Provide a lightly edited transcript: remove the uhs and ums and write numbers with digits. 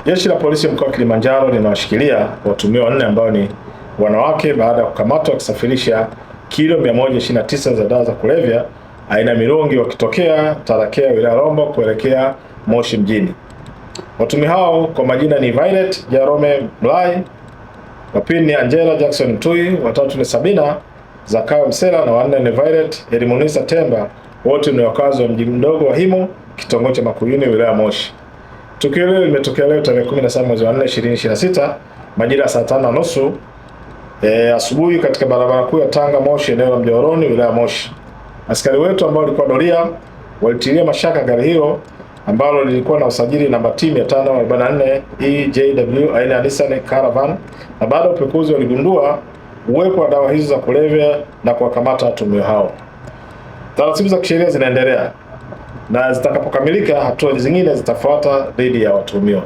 Jeshi la Polisi mkoa wa Kilimanjaro linawashikilia watuhumiwa 4 ambao ni wanawake baada ya kukamatwa wakisafirisha kilo 129 za dawa za kulevya aina mirungi wakitokea Tarakea wilaya Rombo kuelekea Moshi mjini. Watuhumiwa hao kwa majina ni Violet Jerome Mlai, wa pili ni Angela Jackson Mtui, wa tatu ni Sabina Zakayo Msela na wa nne ni Violet Elimunisa Temba, wote ni wakazi wa mji mdogo wa Himo, kitongoji cha Makuyuni wilaya Moshi. Tukio hilo limetokea leo tarehe 17 mwezi wa 4 2026 majira ya saa 5:30 asubuhi katika barabara kuu ya Tanga Moshi, eneo la Mjoroni wilaya Moshi. Askari wetu ambao walikuwa doria walitilia mashaka gari hilo ambalo lilikuwa na usajili namba T 544 EJW aina ya Nissan Caravan, na baada ya upekuzi waligundua uwepo wa dawa hizo za kulevya na kuwakamata watuhumiwa hao. Taratibu za kisheria zinaendelea na zitakapokamilika hatua zingine zitafuata dhidi ya watuhumiwa.